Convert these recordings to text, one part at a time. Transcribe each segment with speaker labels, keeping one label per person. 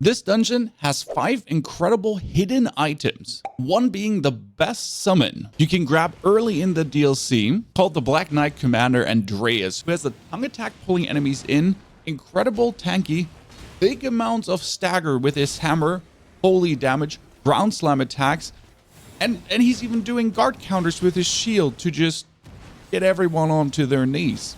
Speaker 1: This dungeon has 5 incredible hidden items, one being the best summon you can grab early in the DLC, called the Black Knight Commander Andreas, who has a tongue attack pulling enemies in, incredible tanky, big amounts of stagger with his hammer, holy damage, ground slam attacks, and he's even doing guard counters with his shield to just get everyone onto their knees.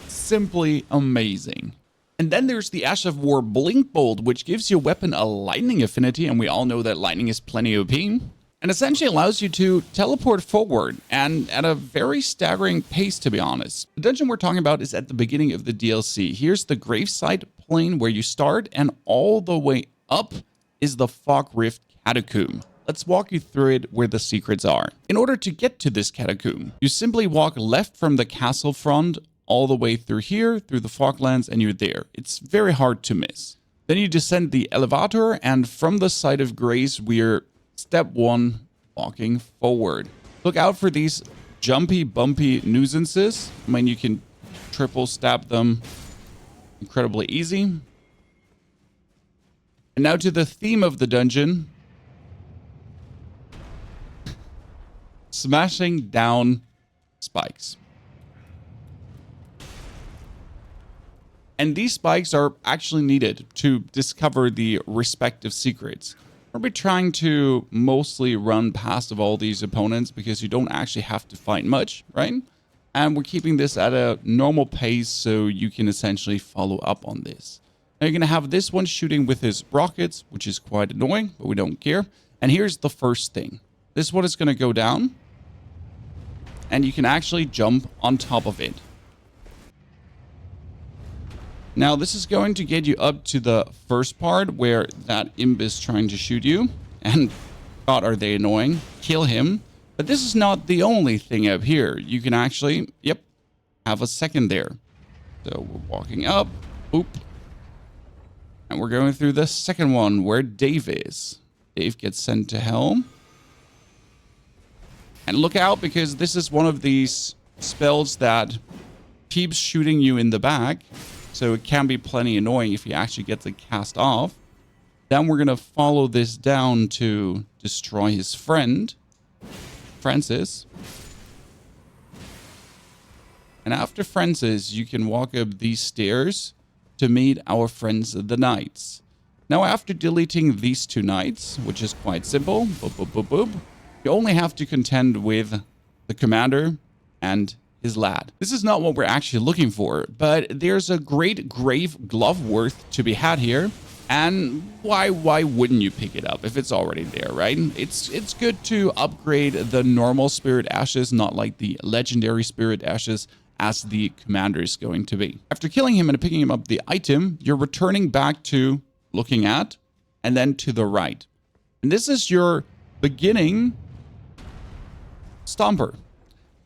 Speaker 1: Simply amazing. And then there's the Ash of War Blinkbolt, which gives your weapon a lightning affinity, and we all know that lightning is plenty OP, and essentially allows you to teleport forward, and at a very staggering pace, to be honest. The dungeon we're talking about is at the beginning of the DLC. Here's the gravesite plane where you start, and all the way up is the Fog Rift Catacomb. Let's walk you through it where the secrets are. In order to get to this catacomb, you simply walk left from the castle front all the way through here, through the Foglands, and you're there. It's very hard to miss. Then you descend the elevator, and from the site of grace, we're step 1, walking forward. Look out for these jumpy, bumpy nuisances. I mean, you can triple stab them incredibly easy. And now to the theme of the dungeon. Smashing down spikes. And these spikes are actually needed to discover the respective secrets. We'll be trying to mostly run past of all these opponents because you don't actually have to fight much, right? And we're keeping this at a normal pace so you can essentially follow up on this. Now you're going to have this one shooting with his rockets, which is quite annoying, but we don't care. And here's the first thing. This one is going to go down, and you can actually jump on top of it. Now, this is going to get you up to the first part where that imp is trying to shoot you. And God, are they annoying. Kill him. But this is not the only thing up here. You can actually, have a second there. So we're walking up. Oop. And we're going through the second one where Dave is. Dave gets sent to hell. And look out, because this is one of these spells that keeps shooting you in the back. So it can be plenty annoying if he actually gets it cast off. Then we're going to follow this down to destroy his friend, Francis. And after Francis, you can walk up these stairs to meet our friends the knights. Now, after deleting these 2 knights, which is quite simple, boop, boop, boop, boop, you only have to contend with the commander and his lad. This is not what we're actually looking for, but there's a great grave glove worth to be had here. And why wouldn't you pick it up if it's already there, right? It's good to upgrade the normal spirit ashes, not like the legendary spirit ashes as the commander is going to be. After killing him and picking him up the item, you're returning back to looking at and then to the right. And this is your beginning stomper.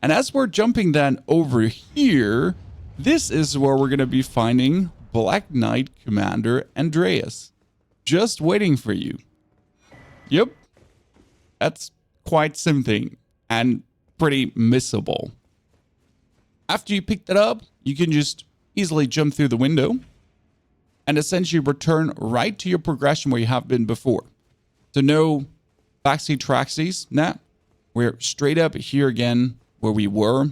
Speaker 1: And as we're jumping then over here, this is where we're going to be finding Black Knight Commander Andreas. Just waiting for you. Yep. That's quite something and pretty missable. After you pick that up, you can just easily jump through the window and essentially return right to your progression where you have been before. So no backseat tracksies. Nah. We're straight up here again where we were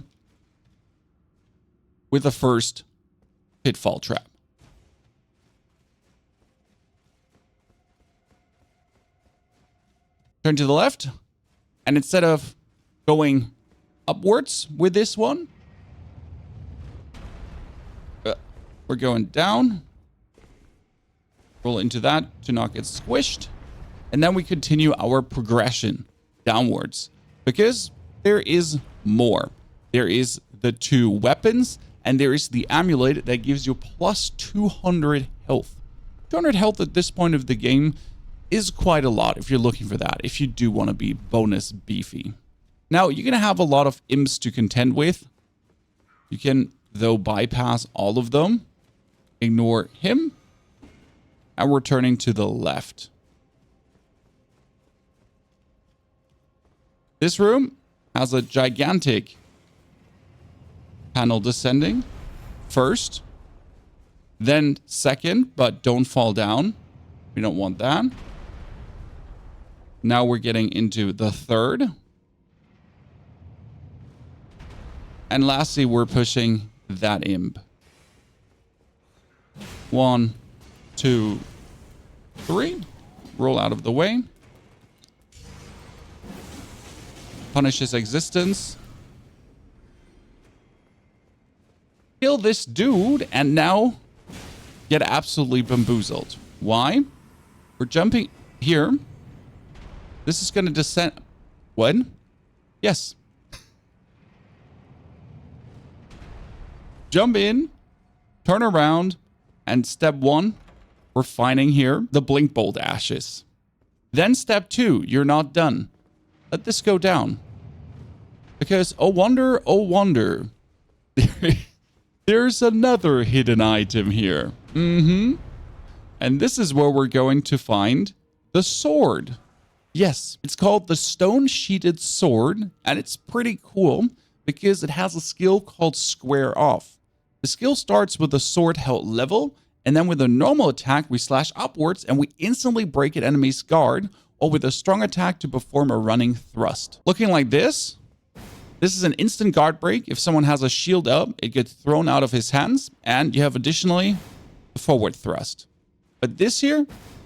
Speaker 1: with the first pitfall trap. Turn to the left, and instead of going upwards with this one, we're going down. Roll into that to not get squished. And then we continue our progression downwards because there is more. There is the 2 weapons, and there is the amulet that gives you plus 200 health. 200 health at this point of the game is quite a lot if you're looking for that, if you do want to be bonus beefy. Now, you're going to have a lot of imps to contend with. You can, though, bypass all of them, ignore him, and we're turning to the left. This room has a gigantic panel descending first, then second, but don't fall down. We don't want that. Now we're getting into the third. And lastly, we're pushing that imp. 1, 2, 3. Roll out of the way. Punish his existence. Kill this dude and now get absolutely bamboozled. Why? We're jumping here. This is going to descend. What? Yes. Jump in, turn around, and step 1, we're finding here the Blinkbolt ashes. Then step 2, you're not done. Let this go down. Because, oh wonder, there's another hidden item here. And this is where we're going to find the sword. Yes, it's called the Stone Sheated Sword, and it's pretty cool because it has a skill called Square Off. The skill starts with the sword held level, and then with a normal attack, we slash upwards and we instantly break an enemy's guard, or with a strong attack to perform a running thrust. Looking like this. This is an instant guard break. If someone has a shield up, it gets thrown out of his hands, and you have additionally a forward thrust. But this here,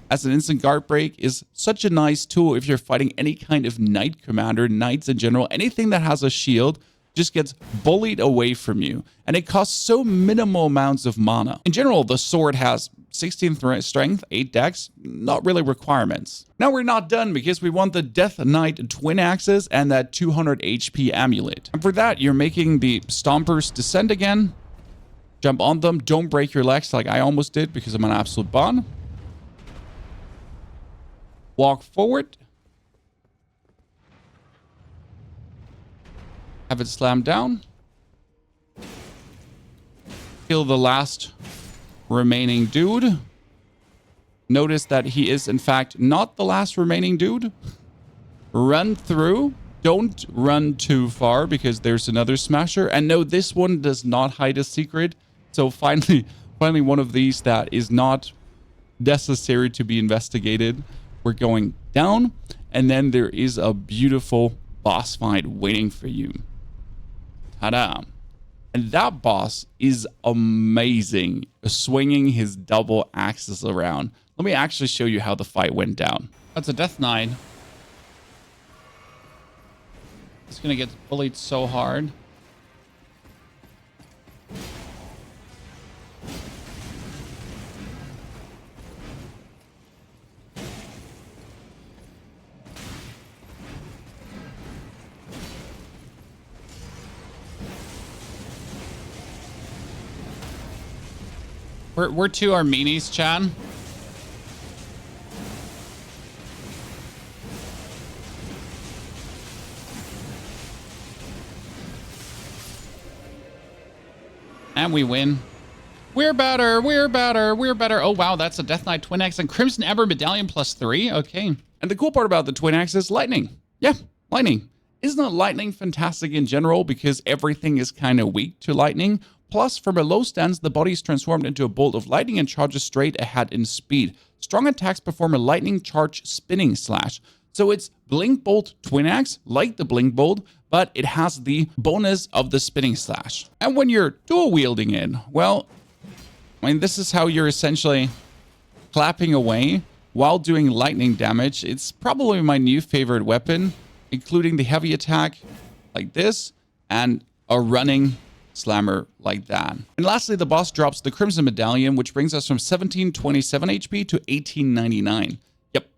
Speaker 1: as an instant guard break, is such a nice tool if you're fighting any kind of knight commander, knights in general, anything that has a shield just gets bullied away from you. And it costs so minimal amounts of mana. In general, the sword has 16 strength, 8 dex, not really requirements. Now we're not done because we want the Death Knight twin axes and that 200 HP amulet. And for that, you're making the stompers descend again. Jump on them. Don't break your legs like I almost did because I'm an absolute bot. Walk forward. Have it slam down. Kill the last remaining dude. Notice that he is, in fact, not the last remaining dude. Run through. Don't run too far because there's another smasher. And no, this one does not hide a secret. So finally one of these that is not necessary to be investigated. We're going down. And then there is a beautiful boss fight waiting for you. Ta-da. And that boss is amazing, swinging his double axes around. Let me actually show you how the fight went down. That's a Death Knight. It's going to get bullied so hard. We're two Armenis, Chan. And we win. We're better. We're better. We're better. Oh, wow. That's a Death Knight Twin Axe and Crimson Ember Medaillion +3. Okay. And the cool part about the Twin Axe is lightning. Yeah, lightning. Isn't lightning fantastic in general because everything is kind of weak to lightning? Plus, from a low stance, the body is transformed into a bolt of lightning and charges straight ahead in speed. Strong attacks perform a lightning charge spinning slash. So it's Blinkbolt Twin Axe, like the Blinkbolt, but it has the bonus of the spinning slash. And when you're dual wielding it, well, I mean, this is how you're essentially clapping away while doing lightning damage. It's probably my new favorite weapon, including the heavy attack like this and a running slammer like that. And lastly, the boss drops the Crimson Medaillion, which brings us from 1727 HP to 1899. Yep,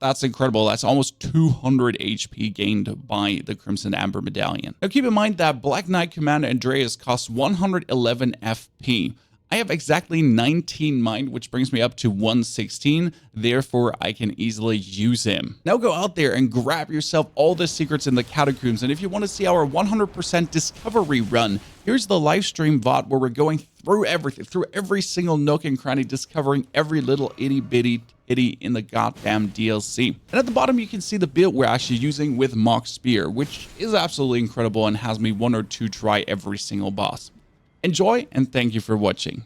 Speaker 1: that's incredible. That's almost 200 HP gained by the Crimson Amber Medaillion. Now keep in mind that Black Knight Commander Andreas costs 111 FP. I have exactly 19 mind, which brings me up to 116. Therefore, I can easily use him. Now go out there and grab yourself all the secrets in the catacombs. And if you want to see our 100% discovery run, here's the live stream VOD where we're going through everything, through every single nook and cranny, discovering every little itty bitty titty in the goddamn DLC. And at the bottom, you can see the build we're actually using with Mock Spear, which is absolutely incredible and has me 1 or 2 try every single boss. Enjoy, and thank you for watching.